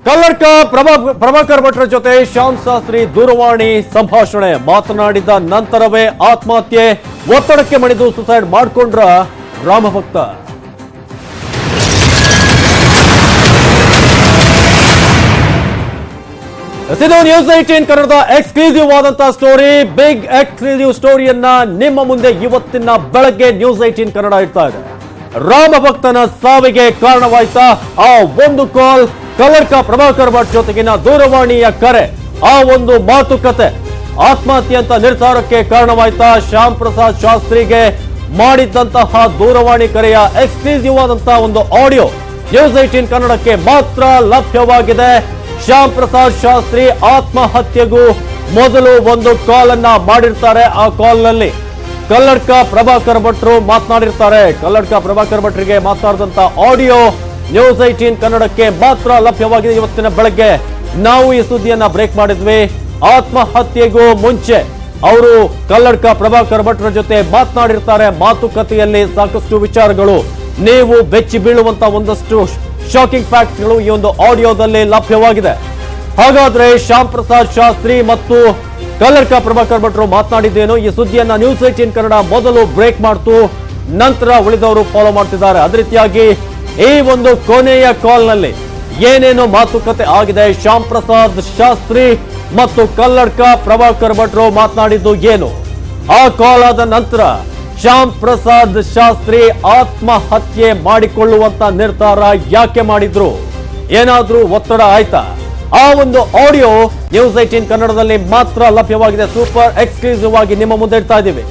ಕಲ್ಲಡ್ಕ ಪ್ರಭಾಕರ್ ಭಟ್ರ ಜೊತೆ ಶ್ಯಾಮ್ ಶಾಸ್ತ್ರಿ ದೂರವಾಣಿ ಸಂಭಾಷಣೆ ಮಾತನಾಡಿದ ನಂತರವೇ ಆತ್ಮಹತ್ಯೆ, ಒತ್ತಡಕ್ಕೆ ಮಣಿದು ಸುಸೈಡ್ ಮಾಡಿಕೊಂಡ್ರ ರಾಮಭಕ್ತ. ಇದು ನ್ಯೂಸ್ 18 ಕನ್ನಡದ ಎಕ್ಸ್ಕ್ಲೂಸಿವ್ ಆದಂತಹ ಸ್ಟೋರಿ. ಬಿಗ್ ಎಕ್ಸ್ಕ್ಲೂಸಿವ್ ಸ್ಟೋರಿಯನ್ನ ನಿಮ್ಮ ಮುಂದೆ ಇವತ್ತಿನ ಬೆಳಗ್ಗೆ ನ್ಯೂಸ್ 18 ಕನ್ನಡ ಇಡ್ತಾ ಇದೆ. ರಾಮಭಕ್ತನ ಸಾವಿಗೆ ಕಾರಣವಾಯ್ತಾ ಆ ಒಂದು ಕಾಲ್, ಕಲ್ಲಡ್ಕ ಪ್ರಭಾಕರ್ ಭಟ್ ಜೊತೆಗಿನ ದೂರವಾಣಿಯ ಕರೆ, ಆ ಒಂದು ಮಾತುಕತೆ ಆತ್ಮಹತ್ಯೆ ಅಂತ ನಿರ್ಧಾರಕ್ಕೆ ಕಾರಣವಾಯ್ತಾ? ಶ್ಯಾಮ್ ಪ್ರಸಾದ್ ಶಾಸ್ತ್ರಿಗೆ ಮಾಡಿದ್ದಂತಹ ದೂರವಾಣಿ ಕರೆಯ ಎಕ್ಸ್ಕ್ಲೂಸಿವ್ ಆದಂತಹ ಒಂದು ಆಡಿಯೋ ನ್ಯೂಸ್ 18 ಕನ್ನಡಕ್ಕೆ ಮಾತ್ರ ಲಭ್ಯವಾಗಿದೆ. ಶ್ಯಾಮ್ ಪ್ರಸಾದ್ ಶಾಸ್ತ್ರಿ ಆತ್ಮಹತ್ಯೆಗೂ ಮೊದಲು ಒಂದು ಕಾಲ್ ಅನ್ನ ಮಾಡಿರ್ತಾರೆ. ಆ ಕಾಲ್ ನಲ್ಲಿ ಕಲ್ಲಡ್ಕ ಪ್ರಭಾಕರ್ ಭಟ್ರು ಮಾತನಾಡಿರ್ತಾರೆ. ಕಲ್ಲಡ್ಕ ಪ್ರಭಾಕರ್ ಭಟ್ರಿಗೆ ಮಾತನಾಡಿದಂತ ಆಡಿಯೋ ನ್ಯೂಸ್ 18 ಕನ್ನಡಕ್ಕೆ ಮಾತ್ರ ಲಭ್ಯವಾಗಿದೆ. ಇವತ್ತಿನ ಬೆಳಗ್ಗೆ ನಾವು ಈ ಸುದ್ದಿಯನ್ನ ಬ್ರೇಕ್ ಮಾಡಿದ್ವಿ. ಆತ್ಮಹತ್ಯೆಗೂ ಮುಂಚೆ ಅವರು ಕಲ್ಲಡ್ಕ ಪ್ರಭಾಕರ್ ಭಟ್ರ ಜೊತೆ ಮಾತನಾಡಿರ್ತಾರೆ. ಮಾತುಕತೆಯಲ್ಲಿ ಸಾಕಷ್ಟು ವಿಚಾರಗಳು, ನೀವು ಬೆಚ್ಚಿ ಬೀಳುವಂತ ಒಂದಷ್ಟು ಶಾಕಿಂಗ್ ಫ್ಯಾಕ್ಟ್ಸ್ಗಳು ಈ ಒಂದು ಆಡಿಯೋದಲ್ಲಿ ಲಭ್ಯವಾಗಿದೆ. ಹಾಗಾದ್ರೆ ಶ್ಯಾಮ್ ಪ್ರಸಾದ್ ಶಾಸ್ತ್ರಿ ಮತ್ತು ಕಲ್ಲಡ್ಕ ಪ್ರಭಾಕರ್ ಭಟ್ರು ಮಾತನಾಡಿದ್ದೇನು? ಈ ಸುದ್ದಿಯನ್ನ ನ್ಯೂಸ್ 18 ಕನ್ನಡ ಮೊದಲು ಬ್ರೇಕ್ ಮಾಡ್ತು, ನಂತರ ಉಳಿದವರು ಫಾಲೋ ಮಾಡ್ತಿದ್ದಾರೆ. ಅದೇ ರೀತಿಯಾಗಿ ಈ ಒಂದು ಕೊನೆಯ ಕಾಲ್ ನಲ್ಲಿ ಏನೇನು ಮಾತುಕತೆ ಆಗಿದೆ, ಶ್ಯಾಮ್ ಪ್ರಸಾದ್ ಶಾಸ್ತ್ರಿ ಮತ್ತು ಕಲ್ಲಡ್ಕ ಪ್ರಭಾಕರ್ ಭಟ್ರು ಮಾತನಾಡಿದ್ದು ಏನು, ಆ ಕಾಲ್ ಆದ ನಂತರ ಶ್ಯಾಮ್ ಪ್ರಸಾದ್ ಶಾಸ್ತ್ರಿ ಆತ್ಮಹತ್ಯೆ ಮಾಡಿಕೊಳ್ಳುವಂತ ನಿರ್ಧಾರ ಯಾಕೆ ಮಾಡಿದ್ರು, ಏನಾದ್ರೂ ಒತ್ತಡ ಆಯ್ತಾ? ಆ ಒಂದು ಆಡಿಯೋ ನ್ಯೂಸ್ 18 ಕನ್ನಡದಲ್ಲಿ ಮಾತ್ರ ಲಭ್ಯವಾಗಿದೆ. ಸೂಪರ್ ಎಕ್ಸ್ಕ್ಲೂಸಿವ್ ಆಗಿ ನಿಮ್ಮ ಮುಂದೆ ಇಡ್ತಾ ಇದ್ದೀವಿ.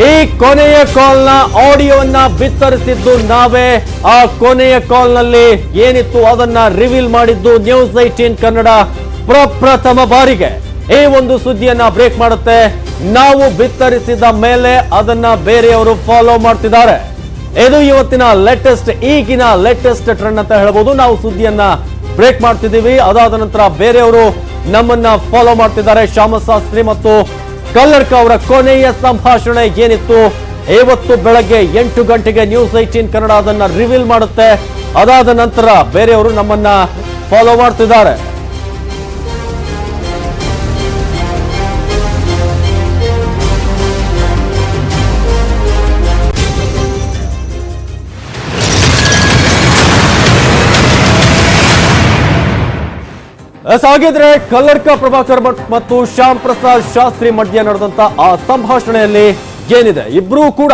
ಈ ಕೊನೆಯ ಕಾಲ್ ನ ಆಡಿಯೋವನ್ನ ಬಿತ್ತರಿಸಿದ್ದು ನಾವೇ. ಆ ಕೊನೆಯ ಕಾಲ್ ನಲ್ಲಿ ಏನಿತ್ತು ಅದನ್ನ ರಿವೀಲ್ ಮಾಡಿದ್ದು ನ್ಯೂಸ್ 18 ಕನ್ನಡ ಪ್ರಪ್ರಥಮ ಬಾರಿಗೆ. ಈ ಒಂದು ಸುದ್ದಿಯನ್ನ ಬ್ರೇಕ್ ಮಾಡುತ್ತೆ. ನಾವು ಬಿತ್ತರಿಸಿದ ಮೇಲೆ ಅದನ್ನ ಬೇರೆಯವರು ಫಾಲೋ ಮಾಡ್ತಿದ್ದಾರೆ. ಇದು ಇವತ್ತಿನ ಈಗಿನ ಲೇಟೆಸ್ಟ್ ಟ್ರೆಂಡ್ ಅಂತ ಹೇಳ್ಬೋದು. ನಾವು ಸುದ್ದಿಯನ್ನ ಬ್ರೇಕ್ ಮಾಡ್ತಿದ್ದೀವಿ, ಅದಾದ ನಂತರ ಬೇರೆಯವರು ನಮ್ಮನ್ನ ಫಾಲೋ ಮಾಡ್ತಿದ್ದಾರೆ. ಶ್ಯಾಮ್ ಶಾಸ್ತ್ರಿ ಮತ್ತು ಕಲ್ಲಡ್ಕ ಅವರ ಕೊನೆಯ ಸಂಭಾಷಣೆ ಏನಿತ್ತು, ಇವತ್ತು ಬೆಳಗ್ಗೆ 8 ಗಂಟೆಗೆ ನ್ಯೂಸ್ 18 ಕನ್ನಡ ಅದನ್ನ ರಿವೀಲ್ ಮಾಡುತ್ತೆ. ಅದಾದ ನಂತರ ಬೇರೆಯವರು ನಮ್ಮನ್ನ ಫಾಲೋ ಮಾಡ್ತಿದ್ದಾರೆ. ಹಾಗಿದ್ರೆ ಕಲ್ಲಡ್ಕ ಪ್ರಭಾಕರ್ ಭಟ್ ಮತ್ತು ಶ್ಯಾಮ್ ಪ್ರಸಾದ್ ಶಾಸ್ತ್ರಿ ಮಧ್ಯೆ ನಡೆದಂತ ಆ ಸಂಭಾಷಣೆಯಲ್ಲಿ ಏನಿದೆ, ಇಬ್ರು ಕೂಡ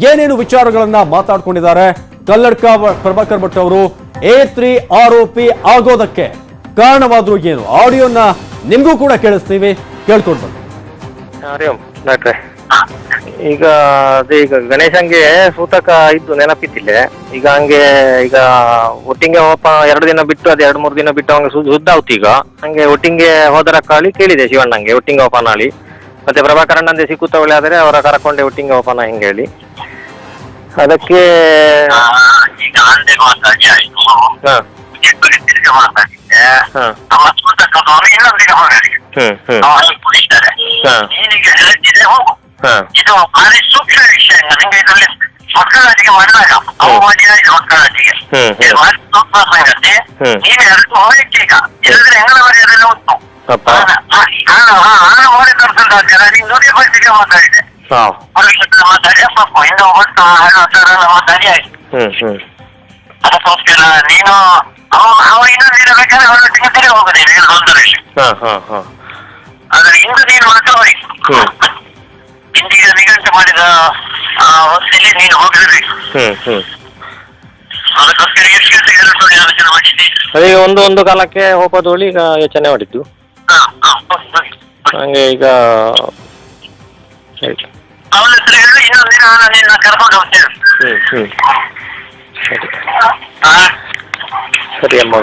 ಏನೇನು ವಿಚಾರಗಳನ್ನ ಮಾತಾಡ್ಕೊಂಡಿದ್ದಾರೆ? ಕಲ್ಲಡ್ಕ ಪ್ರಭಾಕರ್ ಭಟ್ ಅವರು A3 ಆರೋಪಿ ಆಗೋದಕ್ಕೆ ಕಾರಣವಾದ್ರು ಏನು? ಆಡಿಯೋನ ನಿಮ್ಗೂ ಕೂಡ ಕೇಳಿಸ್ತೀವಿ, ಕೇಳ್ಕೊಂಡು ಬನ್ನಿ. ಈಗ ಅದೇ ಈಗ ಗಣೇಶಂಗೆ ಸೂತಕ ಇದ್ದು ನೆನಪಿತ್ತಿಲ್ಲ. ಈಗ ಹಂಗೆ ಈಗ ಒಟ್ಟಿಗೆ ಹೋಪ 2 ದಿನ ಬಿಟ್ಟು ಅದು 2-3 ದಿನ ಬಿಟ್ಟು ಹಂಗೆ ಶುದ್ಧ ಆಯ್ತು. ಈಗ ಹಂಗೆ ಒಟ್ಟಿಗೆ ಹೋದರ ಕಾಳಿ ಕೇಳಿದೆ ಶಿವಣ್ಣಂಗೆ ಒಟ್ಟಿಗೆ ಹೋಪ ನಾಳಿ, ಮತ್ತೆ ಪ್ರಭಾಕರಣ್ಣಂದೆ ಸಿಕ್ಕುತ್ತ ಒಳ್ಳೆ ಆದರೆ ಅವರ ಕರಕೊಂಡೆ ಒಟ್ಟಿಗೆ ಹೋಪನ ಹಿಂಗೆ ಹೇಳಿ ಅದಕ್ಕೆ ಇದು ಭಾರಿ ಸೂಕ್ಷ್ಮ ವಿಷಯ. ನಿಮಗೆ ಇದರಲ್ಲಿ ಮಕ್ಕಳಾಟಿಗೆ ಮಾಡಿದಾಗ ಅವು ಮಾಡಿದ ಮಕ್ಕಳಾಟಿಗೆ ಭಾರಿ ಸೂಕ್ಷ್ಮ ಸಂಗತಿ. ನೀವೇ ಅದಕ್ಕೆ ಹೋಯ್ತು. ಈಗ ಇಲ್ಲದ್ರೆ ಹೆಂಗನ ಮರ್ಯಾದೆಲ್ಲ ಉಂಟು. ನಾನು ಓಡಿ ತೋರಿಸಿದ ನಿಮ್ಗೆ ನೋಡಿ ಪರಿಸ್ಥಿತಿ ಮಾತಾಡಿದೆ, ಮಾತಾಡಿ ಸ್ವಲ್ಪ ಹಿಂದೆ ಹೋಗ್ತಾ ಮಾತಾಡಿ ಆಯ್ತು. ಅದಕ್ಕೋಸ್ಕರ ನೀನು ಅವ್ರು ಇನ್ನೊಂದು ದಿನ ಬೇಕಾದ್ರೆ ಅವರೊಟ್ಟಿಗೆ ತೆರೆ ಹೋಗುದಿಲ್ಲ, ಏನು ಒಂದು ವಿಷಯ. ಆದ್ರೆ ಇಂದು ನೀನು ಮಾತಾಡಿ ಇಂದಿಗೆ ನಿಗಂಟು ಮಾಡಿದ ಹೊತ್ತಿಗೆ ನೀನು ಹೋಗಿರ್ಬೇಕು. ಅದಕ್ಕೋಸ್ಕರ ಎಷ್ಟು ಗಂಟೆಗೆ ಆಲೋಚನೆ ಮಾಡಿದ್ದೆ. ಅದೇ ಒಂದು ಕಾಲಕ್ಕೆ ಹೋಗೋದು ಈಗ ಯೋಚನೆ ಮಾಡಿದ್ದು. ಹಂಗೆ ಈಗ ಅವನ ಹತ್ರ ಹೇಳಿ ಇನ್ನೊಂದು ದಿನ ನಿನ್ನ ಕರ್ಕೊಂಡು ಹೋಗ್ತೇನೆ. ಸರಿ ಸರಿ ಅಮ್ಮ,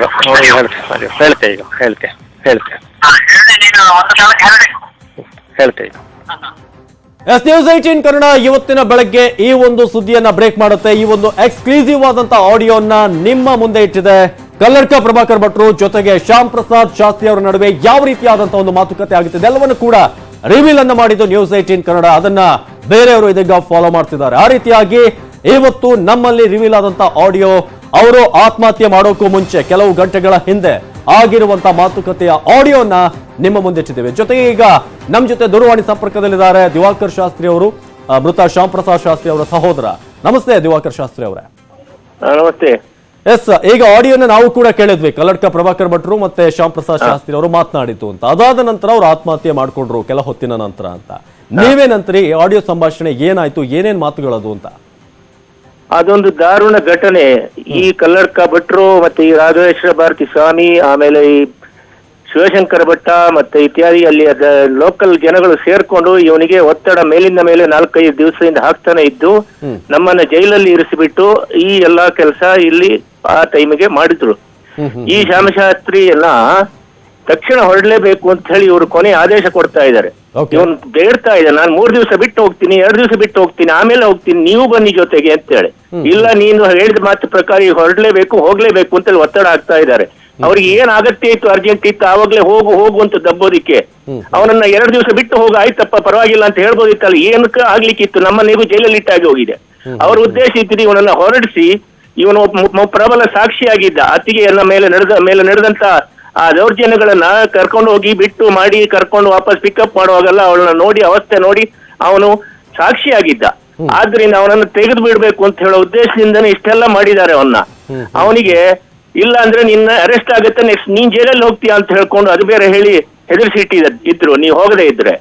ಹೇಳ್ತೆ ಈಗ ಹೇಳ್ತೆ ಹೇಳಿ ನೀನು ಒಂದು ಕಾಲಕ್ಕೆ ಹೇಳ್ತೆ ಈಗ. ನ್ಯೂಸ್ 18 ಕನ್ನಡ ಇವತ್ತಿನ ಬೆಳಗ್ಗೆ ಈ ಒಂದು ಸುದ್ದಿಯನ್ನ ಬ್ರೇಕ್ ಮಾಡುತ್ತೆ. ಈ ಒಂದು ಎಕ್ಸ್ಕ್ಲೂಸಿವ್ ಆದಂತ ಆಡಿಯೋನ ನಿಮ್ಮ ಮುಂದೆ ಇಟ್ಟಿದೆ. ಕಲ್ಲಡ್ಕ ಪ್ರಭಾಕರ್ ಭಟ್ರು ಜೊತೆಗೆ ಶ್ಯಾಮ್ ಪ್ರಸಾದ್ ಶಾಸ್ತ್ರಿ ಅವರ ನಡುವೆ ಯಾವ ರೀತಿಯಾದಂತಹ ಒಂದು ಮಾತುಕತೆ ಆಗುತ್ತಿದೆ ಎಲ್ಲವನ್ನು ಕೂಡ ರಿವೀಲ್ ಅನ್ನ ಮಾಡಿದ್ದು ನ್ಯೂಸ್ 18 ಕನ್ನಡ. ಅದನ್ನ ಬೇರೆಯವರು ಇದೀಗ ಫಾಲೋ ಮಾಡ್ತಿದ್ದಾರೆ. ಆ ರೀತಿಯಾಗಿ ಇವತ್ತು ನಮ್ಮಲ್ಲಿ ರಿವೀಲ್ ಆದಂತಹ ಆಡಿಯೋ, ಅವರು ಆತ್ಮಹತ್ಯೆ ಮಾಡೋಕ್ಕೂ ಮುಂಚೆ ಕೆಲವು ಗಂಟೆಗಳ ಹಿಂದೆ ಆಗಿರುವಂತ ಮಾತುಕತೆಯ ಆಡಿಯೋನ ನಿಮ್ಮ ಮುಂದೆ ಇಟ್ಟಿದ್ದೇವೆ. ಜೊತೆಗೆ ಈಗ ನಮ್ಮ ಜೊತೆ ದೂರವಾಣಿ ಸಂಪರ್ಕದಲ್ಲಿದ್ದಾರೆ ದಿವಾಕರ್ ಶಾಸ್ತ್ರಿ ಅವರು, ಮೃತ ಶ್ಯಾಮ್ ಪ್ರಸಾದ್ ಶಾಸ್ತ್ರಿ ಅವರ ಸಹೋದರ. ನಮಸ್ತೆ ದಿವಾಕರ್ ಶಾಸ್ತ್ರಿ ಅವರೇ. ನಮಸ್ತೆ. ಎಸ್, ಈಗ ಆಡಿಯೋನ ನಾವು ಕೂಡ ಕೇಳಿದ್ವಿ. ಕಲ್ಲಡ್ಕ ಪ್ರಭಾಕರ್ ಭಟ್ರು ಮತ್ತೆ ಶ್ಯಾಮ್ ಪ್ರಸಾದ್ ಶಾಸ್ತ್ರಿ ಅವರು ಮಾತನಾಡಿತು ಅಂತ. ಅದಾದ ನಂತರ ಅವ್ರು ಆತ್ಮಹತ್ಯೆ ಮಾಡ್ಕೊಂಡ್ರು ಕೆಲ ಹೊತ್ತಿನ ನಂತರ ಅಂತ. ನೀವೇನಂತ್ರಿ ಆಡಿಯೋ ಸಂಭಾಷಣೆ ಏನಾಯ್ತು, ಏನೇನ್ ಮಾತುಗಳದು ಅಂತ? ಅದೊಂದು ದಾರುಣ ಘಟನೆ. ಈ ಕಲ್ಲಡ್ಕ ಭಟ್ರು ಮತ್ತೆ ಈ ರಾಘವೇಶ್ವರ ಭಾರತಿ ಸ್ವಾಮಿ, ಆಮೇಲೆ ಈ ಶಿವಶಂಕರ ಭಟ್ಟ ಮತ್ತೆ ಇತ್ಯಾದಿ ಅಲ್ಲಿ ಲೋಕಲ್ ಜನಗಳು ಸೇರ್ಕೊಂಡು ಇವನಿಗೆ ಒತ್ತಡ ಮೇಲಿಂದ ಮೇಲೆ 4-5 ದಿವಸದಿಂದ ಹಾಕ್ತಾನೆ ಇದ್ದು ನಮ್ಮನ್ನ ಜೈಲಲ್ಲಿ ಇರಿಸಿಬಿಟ್ಟು ಈ ಎಲ್ಲಾ ಕೆಲಸ ಇಲ್ಲಿ ಆ ಟೈಮಿಗೆ ಮಾಡಿದ್ರು. ಈ ಶ್ಯಾಮಶಾಸ್ತ್ರಿ ಎಲ್ಲ ತಕ್ಷಣ ಹೊರಡ್ಲೇಬೇಕು ಅಂತ ಹೇಳಿ ಇವರು ಕೊನೆ ಆದೇಶ ಕೊಡ್ತಾ ಇದ್ದಾರೆ. ಇವನು ಬೇಡ್ತಾ ಇದ್ದ, ನಾನು 3 ದಿವಸ ಬಿಟ್ಟು ಹೋಗ್ತೀನಿ, 2 ದಿವಸ ಬಿಟ್ಟು ಹೋಗ್ತೀನಿ, ಆಮೇಲೆ ಹೋಗ್ತೀನಿ, ನೀವು ಬನ್ನಿ ಜೊತೆಗೆ ಅಂತ ಹೇಳಿ. ಇಲ್ಲ, ನೀನು ಹೇಳಿದ ಮಾತು ಪ್ರಕಾರ ಈಗ ಹೊರಡ್ಲೇಬೇಕು, ಹೋಗ್ಲೇಬೇಕು ಅಂತ ಹೇಳಿ ಒತ್ತಡ ಆಗ್ತಾ ಇದ್ದಾರೆ. ಅವ್ರಿಗೆ ಏನ್ ಅಗತ್ಯ ಇತ್ತು, ಅರ್ಜೆಂಟ್ ಇತ್ತು, ಆವಾಗ್ಲೇ ಹೋಗು ಅಂತ ದಬ್ಬೋದಿಕ್ಕೆ. ಅವನನ್ನ 2 ದಿವಸ ಬಿಟ್ಟು ಹೋಗ, ಆಯ್ತಪ್ಪ ಪರವಾಗಿಲ್ಲ ಅಂತ ಹೇಳ್ಬೋದಿತ್ತಲ್ಲ. ಏನಕ್ಕೆ ಆಗ್ಲಿಕ್ಕಿತ್ತು, ನಮ್ಮನ್ನಿಗೂ ಜೈಲಲ್ಲಿ ಇಟ್ಟಾಗಿ ಹೋಗಿದೆ. ಅವ್ರ ಉದ್ದೇಶ ಇತ್ತು ಇವನನ್ನ ಹೊರಡಿಸಿ, ಇವನು ಪ್ರಬಲ ಸಾಕ್ಷಿಯಾಗಿದ್ದ, ಅತ್ತಿಗೆ ಎಲ್ಲ ಮೇಲೆ ನಡೆದಂತ ಆ ದೌರ್ಜನ್ಯಗಳನ್ನ ಕರ್ಕೊಂಡು ಹೋಗಿ ಬಿಟ್ಟು ಮಾಡಿ ಕರ್ಕೊಂಡು ವಾಪಸ್ ಪಿಕಪ್ ಮಾಡುವಾಗೆಲ್ಲ ಅವಳನ್ನ ನೋಡಿ ಅವಸ್ಥೆ ನೋಡಿ ಅವನು ಸಾಕ್ಷಿಯಾಗಿದ್ದ. ಆದ್ರಿಂದ ಅವನನ್ನು ತೆಗೆದು ಬಿಡ್ಬೇಕು ಅಂತ ಹೇಳೋ ಉದ್ದೇಶದಿಂದನೇ ಇಷ್ಟೆಲ್ಲ ಮಾಡಿದ್ದಾರೆ ಅವನಿಗೆ. ಇಲ್ಲ ಅಂದ್ರೆ ನಿನ್ನ ಅರೆಸ್ಟ್ ಆಗುತ್ತೆ, ನೆಕ್ಸ್ಟ್ ನೀನ್ ಜೈಲಲ್ಲಿ ಹೋಗ್ತೀಯ ಅಂತ ಹೇಳ್ಕೊಂಡು ಅದು ಬೇರೆ ಹೇಳಿ ಹೆದರ್ಸಿಟ್ಟಿದ್ರು ನೀವು ಹೋಗದೆ ಇದ್ರೆ.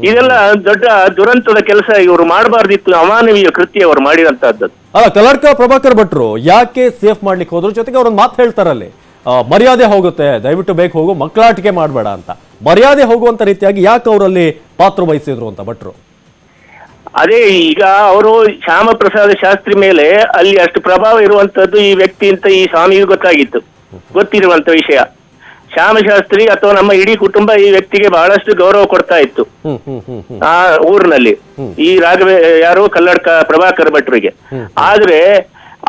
ಇದೆಲ್ಲ ದೊಡ್ಡ ದುರಂತದ ಕೆಲಸ, ಇವರು ಮಾಡಬಾರ್ದಿತ್ತು, ಅಮಾನವೀಯ ಕೃತ್ಯ ಅವರು ಮಾಡಿರಂತಹದ್ದು. ಅಲ್ಲ, ಕಲ್ಲಡ್ಕ ಪ್ರಭಾಕರ್ ಭಟ್ರು ಯಾಕೆ ಸೇಫ್ ಮಾಡ್ಲಿಕ್ಕೆ ಹೋದ್ರು? ಜೊತೆಗೆ ಅವ್ರೊಂದು ಮಾತು ಹೇಳ್ತಾರಲ್ಲಿ, ಮರ್ಯಾದೆ ಹೋಗುತ್ತೆ, ದಯವಿಟ್ಟು ಬೇಕು ಹೋಗು, ಮಕ್ಕಳಾಟಿಕೆ ಮಾಡಬೇಡ ಅಂತ. ಮರ್ಯಾದೆ ಹೋಗುವಂತ ರೀತಿಯಾಗಿ ಯಾಕೆ ಅವರಲ್ಲಿ ಪಾತ್ರ ವಹಿಸಿದ್ರು ಅಂತ ಭಟ್ರು? ಅದೇ, ಈಗ ಅವರು ಶ್ಯಾಮ ಪ್ರಸಾದ ಶಾಸ್ತ್ರಿ ಮೇಲೆ ಅಲ್ಲಿ ಅಷ್ಟು ಪ್ರಭಾವ ಇರುವಂತದ್ದು ಈ ವ್ಯಕ್ತಿ ಅಂತ ಈ ಸ್ವಾಮಿಗೆ ಗೊತ್ತಿರುವಂತ ವಿಷಯ. ಶ್ಯಾಮಶಾಸ್ತ್ರಿ ಅಥವಾ ನಮ್ಮ ಇಡೀ ಕುಟುಂಬ ಈ ವ್ಯಕ್ತಿಗೆ ಬಹಳಷ್ಟು ಗೌರವ ಕೊಡ್ತಾ ಇತ್ತು ಆ ಊರಿನಲ್ಲಿ, ಈ ಯಾರು ಕಲ್ಲಡ್ಕ ಪ್ರಭಾಕರ್ ಭಟ್ರಿಗೆ. ಆದ್ರೆ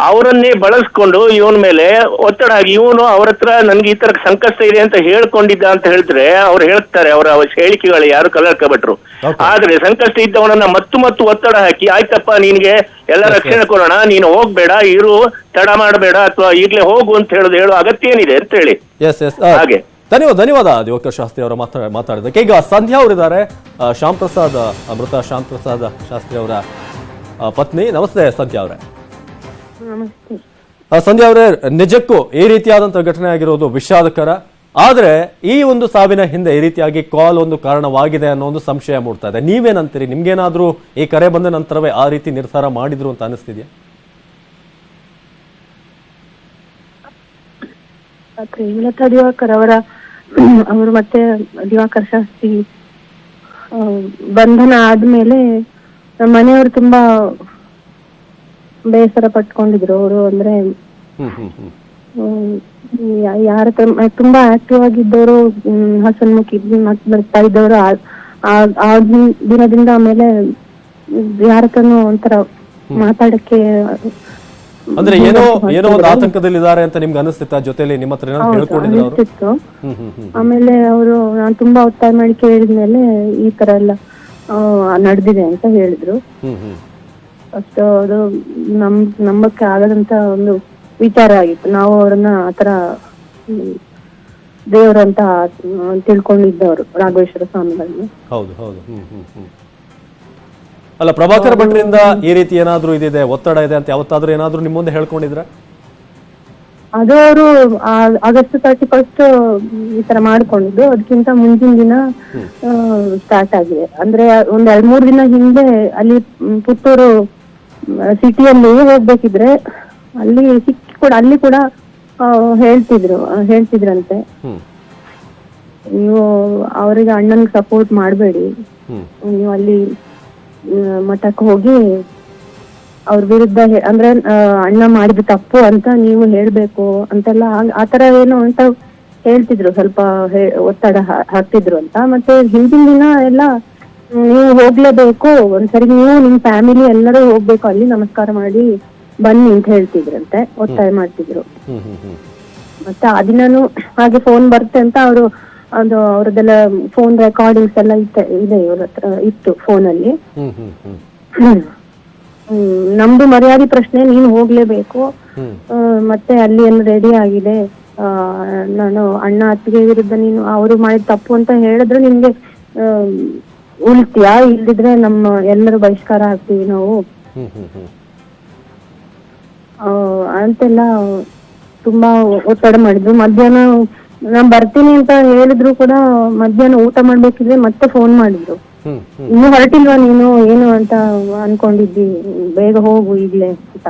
ಅವರನ್ನೇ ಬಳಸ್ಕೊಂಡು ಇವನ ಮೇಲೆ ಒತ್ತಡ ಆಗಿ ಇವನು ಅವ್ರ ಹತ್ರ ನನ್ಗೆ ಈ ತರ ಸಂಕಷ್ಟ ಇದೆ ಅಂತ ಹೇಳ್ಕೊಂಡಿದ್ದ ಅಂತ ಹೇಳಿದ್ರೆ ಅವ್ರು ಹೇಳ್ತಾರೆ, ಅವರ ಹೇಳಿಕೆಗಳು ಯಾರು ಕಲ್ಲಡ್ಕ ಭಟ್ರು. ಆದ್ರೆ ಸಂಕಷ್ಟ ಇದ್ದವನನ್ನ ಮತ್ತು ಒತ್ತಡ ಹಾಕಿ, ಆಯ್ತಪ್ಪ ನಿನ್ಗೆ ಎಲ್ಲ ರಕ್ಷಣೆ ಕೊಡೋಣ, ನೀನು ಹೋಗ್ಬೇಡ, ಇರು, ತಡ ಮಾಡಬೇಡ, ಅಥವಾ ಈಗ್ಲೇ ಹೋಗು ಅಂತ ಹೇಳೋ ಅಗತ್ಯ ಏನಿದೆ ಅಂತ ಹೇಳಿ. ಹಾಗೆ ಧನ್ಯವಾದ ದಿವಾಕರ್ ಶಾಸ್ತ್ರಿ ಅವರ ಮಾತಾಡಿದಕ್ಕೆ. ಈಗ ಸಂಧ್ಯಾ ಅವರಿದ್ದಾರೆ, ಮೃತ ಶ್ಯಾಮ್ ಪ್ರಸಾದ್ ಶಾಸ್ತ್ರಿ ಅವರ ಪತ್ನಿ. ನಮಸ್ತೆ ಸಂಧ್ಯಾ ಅವರೇ. ಸಂಧ್ಯಾ ಅವರೇ, ನಿಜಕ್ಕೂ ಈ ರೀತಿಯಾದಂತಹ ಘಟನೆ ಆಗಿರೋದು ವಿಷಾದಕರ. ಆದ್ರೆ ಈ ಒಂದು ಸಾವಿನ ಹಿಂದೆ ಈ ರೀತಿಯಾಗಿ ಕಾಲ್ ಒಂದು ಕಾರಣವಾಗಿದೆ ಅನ್ನೋ ಒಂದು ಸಂಶಯ ಮೂಡ್ತಾ ಇದೆ. ನೀವೇನಂತೀರಿ? ನಿಮ್ಗೇನಾದ್ರೂ ಈ ಕರೆ ಬಂದ ನಂತರವೇ ಆ ರೀತಿ ನಿರ್ಧಾರ ಮಾಡಿದ್ರು ಅಂತ ಅನಿಸ್ತಿದ್ಯಾ? ದಿವಾಕರ್ ಅವರು ಮತ್ತೆ ದಿವಾಕರ್ ಶಾಸ್ತ್ರಿ ಬಂಧನ ಆದ್ಮೇಲೆ ಮನೆಯವರು ತುಂಬಾ ಬೇಸರ ಪಟ್ಕೊಂಡಿದ್ರು. ಅವರು ಅಂದ್ರೆ ಯಾರ ತುಂಬಾ ಆಕ್ಟಿವ್ ಆಗಿದ್ದವರು, ಹಸನ್ಮುಖಿ ಬರ್ತಾ ಇದ್ದವರು. ಆ ದಿನದಿಂದ ಆಮೇಲೆ ಯಾರತ್ರನು ಒಂಥರ ಮಾತಾಡಕ್ಕೆ ಅಂದ್ರೆ ಏನೋ ಒಂದು ಆತಂಕದಲ್ಲಿದ್ದಾರೆ ಅಂತ ನಿಮ್ಗೆ ಅನಿಸ್ತಿತ್ತ? ಜೊತೆಲಿ ನಿಮ್ಮ ಹತ್ರ ಅನಿಸ್ತಿತ್ತು. ಆಮೇಲೆ ಅವರು ನಾನು ತುಂಬಾ ಒತ್ತಾಯ ಮಾಡಿ ಕೇಳಿದ್ಮೇಲೆ ಈ ತರ ಎಲ್ಲ ನಡೆದಿದೆ ಅಂತ ಹೇಳಿದ್ರು. ಅಷ್ಟು ಅದು ನಂಬಕ್ಕೆ ಆಗದಂತ ಒಂದು ವಿಚಾರ ಆಗಿತ್ತು. ನಾವು ಅವರನ್ನ ಆತರ ದೇವರಂತ ತಿಳ್ಕೊಂಡಿದ್ದವರು, ರಾಘವೇಶ್ವರ ಸ್ವಾಮಿಗಳನ್ನ. ಹೌದು. ಅಲ್ಲ, ಪ್ರಭಾಕರ್ ಭಟ್ರಿಂದ ಈ ರೀತಿ ಏನಾದ್ರೂ ಇದಿದೆ, ಒತ್ತಡ ಇದೆ ಅಂತ ಯಾವತ್ತಾದ್ರೂ ಏನಾದ್ರೂ ನಿಮ್ಮ ಮುಂದೆ ಹೇಳ್ಕೊಂಡಿದ್ರ? ಅದು ಅವರು ಆಗಸ್ಟ್ 31 ಈ ತರ ಮಾಡ್ಕೊಂಡಿದ್ದು. ಅದಕ್ಕಿಂತ ಮುಂದಿನ ದಿನ ಸ್ಟಾರ್ಟ್ ಆಗಿದೆ. ಅಂದ್ರೆ ಒಂದ್ 2-3 ದಿನ ಹಿಂದೆ ಅಲ್ಲಿ ಪುತ್ತೂರು ಸಿಟಿಯಲ್ಲಿ ಹೋಗ್ಬೇಕಿದ್ರೆ ಅಲ್ಲಿ ಕೂಡ ಹೇಳ್ತಿದ್ರಂತೆ, ನೀವು ಅವರಿಗೆ ಅಣ್ಣನ್ಗೆ ಸಪೋರ್ಟ್ ಮಾಡಬೇಡಿ, ನೀವು ಅಲ್ಲಿ ಮಠಕ್ಕೆ ಹೋಗಿ ಅವ್ರ ವಿರುದ್ಧ ಅಂದ್ರೆ ಅಣ್ಣ ಮಾಡಿದ ತಪ್ಪು ಅಂತ ನೀವು ಹೇಳ್ಬೇಕು ಅಂತೆಲ್ಲ ಆತರ ಏನು ಅಂತ ಹೇಳ್ತಿದ್ರು. ಸ್ವಲ್ಪ ಒತ್ತಡ ಹಾಕ್ತಿದ್ರು ಅಂತ. ಮತ್ತೆ ಹಿಂದಿನ ದಿನ ಎಲ್ಲ ನೀವು ಹೋಗ್ಲೇಬೇಕು, ಒಂದ್ಸರಿ ನೀವು ನಿಮ್ ಫ್ಯಾಮಿಲಿ ಎಲ್ಲರೂ ಹೋಗ್ಬೇಕು, ಅಲ್ಲಿ ನಮಸ್ಕಾರ ಮಾಡಿ ಬನ್ನಿ ಅಂತ ಹೇಳ್ತಿದ್ರಂತೆ, ಒತ್ತಾಯ ಮಾಡ್ತಿದ್ರು. ಮತ್ತೆ ಆ ದಿನಾನು ಹಾಗೆ ಫೋನ್ ಬರುತ್ತೆ ಅಂತ ಅದು ಅವ್ರದ್ದೆಲ್ಲ ಫೋನ್ ರೆಕಾರ್ಡಿಂಗ್ಸ್ ಎಲ್ಲ ಇದೆ ಇವ್ರ ಹತ್ರ ಇತ್ತು ಫೋನಲ್ಲಿ. ನಮ್ದು ಮರ್ಯಾದೆ ಪ್ರಶ್ನೆ, ನೀನು ಹೋಗ್ಲೇಬೇಕು, ಮತ್ತೆ ಅಲ್ಲಿ ಎಲ್ಲ ರೆಡಿ ಆಗಿದೆ, ನಾನು ಅಣ್ಣ ಅತ್ತಿಗೆ ವಿರುದ್ಧ ನೀನು ಅವರು ಮಾಡಿದ ತಪ್ಪು ಅಂತ ಹೇಳಿದ್ರೆ ನಿಮ್ಗೆ ಉಳಿತೀಯಾ, ಇಲ್ದಿದ್ರೆ ನಮ್ಮ ಎಲ್ಲರೂ ಬಹಿಷ್ಕಾರ ಆಗ್ತೀವಿ ನಾವು ಅಂತೆಲ್ಲ ತುಂಬಾ ಒತ್ತಡ ಮಾಡಿದ್ರು. ಮಧ್ಯಾಹ್ನ ನಾನ್ ಬರ್ತೀನಿ ಅಂತ ಹೇಳಿದ್ರು ಕೂಡ ಮಧ್ಯಾಹ್ನ ಊಟ ಮಾಡ್ಬೇಕಿದ್ರೆ ಮತ್ತೆ ಫೋನ್ ಮಾಡಿದ್ರು. ಇನ್ನು ಹೊರಟಿಲ್ವಾ ನೀನು ಏನು ಅಂತ ಅನ್ಕೊಂಡಿದ್ದಿ, ಬೇಗ ಹೋಗು ಈಗ್ಲೇ ಅಂತ.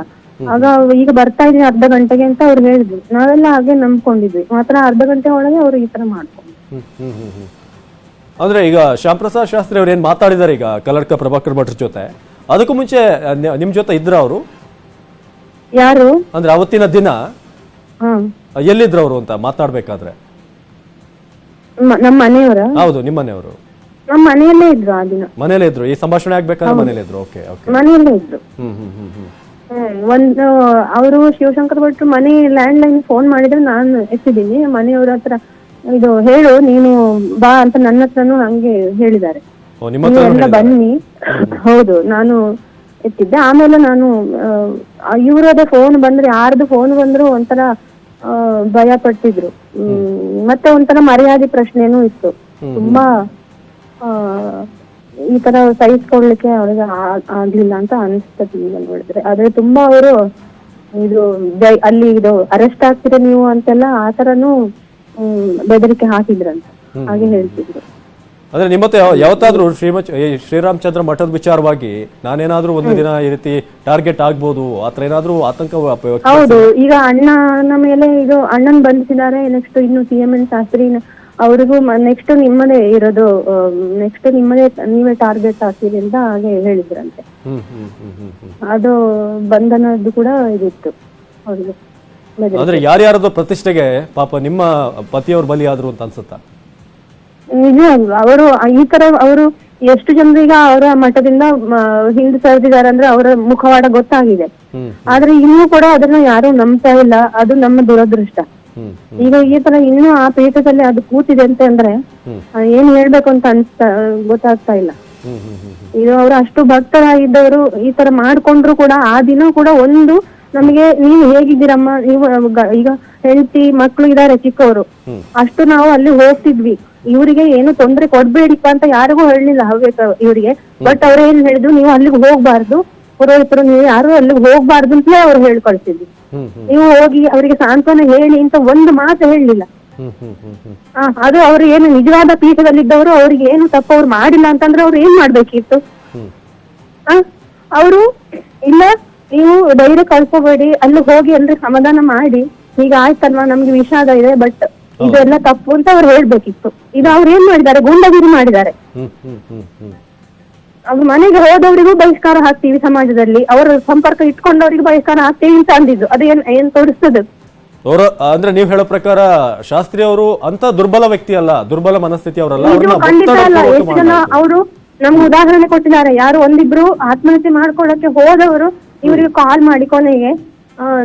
ಆಗ ಈಗ ಬರ್ತಾ ಇದೀನಿ ಅರ್ಧ ಗಂಟೆಗೆ ಅಂತ ಅವ್ರು ಹೇಳಿದ್ರು. ನಾವೆಲ್ಲ ಹಾಗೆ ನಂಬ್ಕೊಂಡಿದ್ವಿ, ಮಾತ್ರ ಅರ್ಧ ಗಂಟೆ ಒಳಗೆ ಅವ್ರು ಈ ತರ ಮಾಡ್ಕೊಂಡು. ಅಂದ್ರೆ ಈಗ ಶ್ಯಾಂಪ್ರಸಾದ್ ಶಾಸ್ತ್ರಿ ಅವ್ರು ಏನ್ ಮಾತಾಡಿದಾರೆ ಈಗ ಕಲ್ಲಡ್ಕ ಪ್ರಭಾಕರ್ ಭಟ್ರ ಜೊತೆ, ಅದಕ್ಕೂ ಮುಂಚೆ ನಿಮ್ ಜೊತೆ ಇದ್ರ ಅವರು? ಯಾರು ಅಂದ್ರೆ ಅವತ್ತಿನ ದಿನ ಎಲ್ಲಿದ್ರು ಅವರು ಅಂತ ಮಾತಾಡ್ಬೇಕಾದ್ರೆ? ನಮ್ಮ ಮನೆಯವರ? ಹೌದು, ನಿಮ್ಮ ಮನೆಯವರು. ನಮ್ಮ ಮನೆಯಲ್ಲೇ ಇದ್ರು ಆ ದಿನ. ಮನೇಲೆ ಇದ್ರು, ಈ ಸಂಭಾಷಣೆ ಆಗ್ಬೇಕಾದ್ರೆ ಮನೇಲೆ ಇದ್ರು. ಓಕೆ ಓಕೆ, ಮನೆಯಲ್ಲೇ ಇದ್ರು. ಒಂದು ಅವರು ಶಿವಶಂಕರ್ ಭಟ್ರು ಮನೆ ಲ್ಯಾಂಡ್ ಲೈನ್ ಫೋನ್ ಮಾಡಿದ್ರೆ ನಾನು ಎತ್ತಿದ್ದೀನಿ. ಮನೆಯವ್ರ ಹತ್ರ ಇದು ಹೇಳು ನೀನು ಬಾ ಅಂತ ನನ್ನ ಹತ್ರನು ಹಂಗೆ ಹೇಳಿದ್ದಾರೆ, ಎಲ್ಲ ಬನ್ನಿ. ಹೌದು, ನಾನು ಎತ್ತಿದ್ದೆ. ಆಮೇಲೆ ನಾನು ಇವರದ ಫೋನ್ ಬಂದ್ರೆ, ಯಾರ್ದು ಫೋನ್ ಬಂದ್ರು ಒಂಥರ ಭಯ ಪಟ್ಟಿದ್ರು. ಮತ್ತೆ ಒಂಥರ ಮರ್ಯಾದೆ ಪ್ರಶ್ನೆನೂ ಇತ್ತು. ತುಂಬಾ ಈ ತರ ಸಹಿಸ್ಕೊಳ್ಲಿಕ್ಕೆ ಅವ್ರಿಗೆ ಆಗ್ಲಿಲ್ಲ ಅಂತ ಅನಿಸ್ತದೆ ಈಗ ನೋಡಿದ್ರೆ. ಆದ್ರೆ ತುಂಬಾ ಅವರು ಇದು ಅಲ್ಲಿ ಇದು ಅರೆಸ್ಟ್ ಆಗ್ತೀರ ನೀವು ಅಂತೆಲ್ಲ ಆ ತರನು ಬೆದರಿಕೆ ಹಾಕಿದ್ರಂತ ಹಾಗೆ ಹೇಳ್ತಿದ್ರು. ಅಂದ್ರೆ ನಿಮ್ಮ ಯಾವತ್ತಾದ್ರೂ ಶ್ರೀರಾಮಚಂದ್ರ ಮಠದ ವಿಚಾರವಾಗಿ ನಾನೇನಾದ್ರೂ ಒಂದು ದಿನ ಈ ರೀತಿ ಟಾರ್ಗೆಟ್ ಆಗ್ಬೋದು ಆತರ ಏನಾದ್ರೂ ಆತಂಕ? ಹೌದು, ಈಗ ಅಣ್ಣನ ಮೇಲೆ ಇದು ಅಣ್ಣನ್ ಬಂಧಿಸಿದ್ದಾರೆ. ನೆಕ್ಸ್ಟ್ ಇನ್ನು CMN ಶಾಸ್ತ್ರಿ ಅವ್ರಿಗೂ ನೆಕ್ಸ್ಟ್ ನಿಮ್ಮದೇ ಇರೋದು, ನೆಕ್ಸ್ಟ್ ನಿಮ್ಮದೇ ನೀವೇ ಟಾರ್ಗೆಟ್ ಹಾಕಿರಿ ಅಂತ ಹಾಗೆ ಹೇಳಿದ್ರಂತೆ. ಅದು ಬಂಧನದ್ದು ಕೂಡ ಇದಿತ್ತು ಅವ್ರಿಗೆ. ಅಂದ್ರೆ ಯಾರ್ಯಾರದು ಪ್ರತಿಷ್ಠೆಗೆ ಪಾಪ ನಿಮ್ಮ ಪತಿಯವರು ಬಲಿಯಾದ್ರು ಅಂತ ಅನ್ಸುತ್ತಾ? ನಿಜ, ಅವರು ಈ ತರ ಅವರು ಎಷ್ಟು ಜನರಿಗೆ ಅವರ ಮಠದಿಂದ ಹಿಂದೆ ಸರಿದಿದ್ದಾರೆ ಅಂದ್ರೆ ಅವರ ಮುಖವಾಡ ಗೊತ್ತಾಗಿದೆ. ಆದ್ರೆ ಇನ್ನೂ ಕೂಡ ಅದನ್ನ ಯಾರು ನಂಬ್ತಾ ಇಲ್ಲ. ಅದು ನಮ್ಮ ದುರದೃಷ್ಟ. ಈಗ ಈ ತರ ಇನ್ನೂ ಆ ಪೀಠದಲ್ಲಿ ಅದು ಕೂತಿದೆ ಅಂತ ಅಂದ್ರೆ ಏನ್ ಹೇಳ್ಬೇಕು ಅಂತ ಗೊತ್ತಾಗ್ತಾ ಇಲ್ಲ. ಇದು ಅವರು ಅಷ್ಟು ಭಕ್ತರಾಗಿದ್ದವರು ಈ ತರ ಮಾಡ್ಕೊಂಡ್ರು ಕೂಡ ಆ ದಿನ ಕೂಡ ಒಂದು ನಮಗೆ ನೀವು ಹೇಗಿದ್ದೀರಮ್ಮ, ನೀವು ಈಗ ಹೆಂಡತಿ ಮಕ್ಳು ಇದಾರೆ ಚಿಕ್ಕವರು, ಅಷ್ಟು ನಾವು ಅಲ್ಲಿ ಹೋಗ್ತಿದ್ವಿ. ಇವರಿಗೆ ಏನು ತೊಂದ್ರೆ ಕೊಡ್ಬೇಡಿಪ್ಪ ಅಂತ ಯಾರಿಗೂ ಹೇಳಲಿಲ್ಲ ಹವ್ಯಕ ಇವರಿಗೆ. ಬಟ್ ಅವ್ರು ಏನ್ ಹೇಳಿದ್ರು, ನೀವು ಅಲ್ಲಿಗೆ ಹೋಗ್ಬಾರ್ದು, ಪುರೋಹಿತರು ನೀವು ಯಾರು ಅಲ್ಲಿಗೆ ಹೋಗ್ಬಾರ್ದು ಅಂತಲೇ ಅವ್ರು ಹೇಳ್ಕೊಳ್ತಿದ್ವಿ. ನೀವು ಹೋಗಿ ಅವರಿಗೆ ಸಾಂತ್ವನ ಹೇಳಿ ಅಂತ ಒಂದು ಮಾತು ಹೇಳಲಿಲ್ಲ. ಅದು ಅವ್ರು ಏನು ನಿಜವಾದ ಪೀಠದಲ್ಲಿದ್ದವರು, ಅವ್ರಿಗೆ ಏನು ತಪ್ಪು ಅವ್ರು ಮಾಡಿಲ್ಲ ಅಂತಂದ್ರೆ ಅವ್ರು ಏನ್ ಮಾಡ್ಬೇಕಿತ್ತು? ಅವರು ಇಲ್ಲ ನೀವು ಧೈರ್ಯ ಕಳ್ಕೋಬೇಡಿ, ಅಲ್ಲಿ ಹೋಗಿ ಎಲ್ರಿ ಸಮಾಧಾನ ಮಾಡಿ, ಈಗ ಆಯ್ತಲ್ವಾ ನಮ್ಗೆ ವಿಷಾದ ಇದೆ ಬಟ್ ಇದೆಲ್ಲ ತಪ್ಪು ಅಂತ ಅವ್ರು ಹೇಳ್ಬೇಕಿತ್ತು. ಇದು ಅವ್ರು ಏನ್ ಮಾಡಿದ್ದಾರೆ, ಗೂಂಡಾಗಿರಿ ಮಾಡಿದ್ದಾರೆ. ಅವ್ರ ಮನೆಗೆ ಹೋದವರಿಗೂ ಬಹಿಷ್ಕಾರ ಹಾಕ್ತೀವಿ ಸಮಾಜದಲ್ಲಿ, ಅವರ ಸಂಪರ್ಕ ಇಟ್ಕೊಂಡವ್ರಿಗೆ ಬಹಿಷ್ಕಾರ ಹಾಕ್ತೀವಿ ಅಂತ ಅಂದಿದ್ದು. ಅದು ಏನ್ ತೋರಿಸ್ತದೆ? ಅಂದ್ರೆ ನೀವ್ ಹೇಳೋ ಪ್ರಕಾರ ಶಾಸ್ತ್ರಿ ಅವರು ಅಂತ ದುರ್ಬಲ ವ್ಯಕ್ತಿ ಅಲ್ಲ, ದುರ್ಬಲ ಮನಸ್ಥಿತಿ ಅವರಲ್ಲ. ಖಂಡಿತ ಅಲ್ಲ. ಎಷ್ಟು ಜನ ಅವರು ನಮ್ಗೆ ಉದಾಹರಣೆ ಕೊಟ್ಟಿದ್ದಾರೆ. ಯಾರು ಒಂದಿಬ್ರು ಆತ್ಮಹತ್ಯೆ ಮಾಡ್ಕೊಳ್ಳಕ್ಕೆ ಹೋದವರು ಇವರಿಗೆ ಕಾಲ್ ಮಾಡಿ ಕೊನೆಗೆ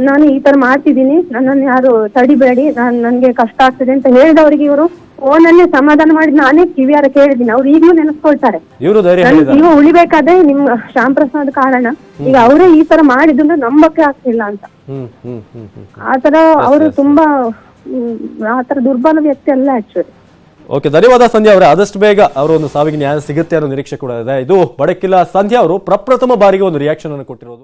ನಾನು ಈ ತರ ಮಾಡ್ತಿದ್ದೀನಿ, ನನ್ನನ್ನು ಯಾರು ತಡಿಬೇಡಿ, ನನ್ಗೆ ಕಷ್ಟ ಆಗ್ತದೆ ಅಂತ ಹೇಳಿದವರಿಗೆ ಇವರು ಫೋನಲ್ಲಿ ಸಮಾಧಾನ ಮಾಡಿ ನಾನೇ ಕಿವಿಯಾರ ಕೇಳಿದ್ದೀನಿ. ಅವ್ರು ಈಗಲೂ ನೆನೆಸ್ಕೊಳ್ತಾರೆ. ನೀವು ಉಳಿಬೇಕಾದ್ರೆ ನಿಮ್ ಶ್ಯಾಂಪ್ರಸಾದ್ ಕಾರಣ ಈಗ ಅವರೇ ಈ ತರ ಮಾಡಿದ್ರೆ ನಂಬಕ್ಕೆ ಆಗ್ತಿಲ್ಲ ಅಂತ. ಆತರ ಅವರು ತುಂಬಾ ಆತರ ದುರ್ಬಲ ವ್ಯಕ್ತಿ ಅಲ್ಲ ಆಕ್ಚುಲಿ. ಓಕೆ, ಧನ್ಯವಾದ ಸಂಧ್ಯಾ ಅವರೇ. ಆದಷ್ಟು ಬೇಗ ಅವರ ಒಂದು ಸಾವಿಗೆ ನ್ಯಾಯ ಸಿಗುತ್ತೆ ಅನ್ನೋ ನಿರೀಕ್ಷೆ ಕೂಡ ಇದೆ. ಇದು ಬಡಕಿಲ್ಲ ಸಂಧ್ಯಾ ಅವರು ಪ್ರಪ್ರಥಮ ಬಾರಿಗೆ ಒಂದು ರಿಯಾಕ್ಷನ್ ಅನ್ನು ಕೊಟ್ಟಿರೋದು.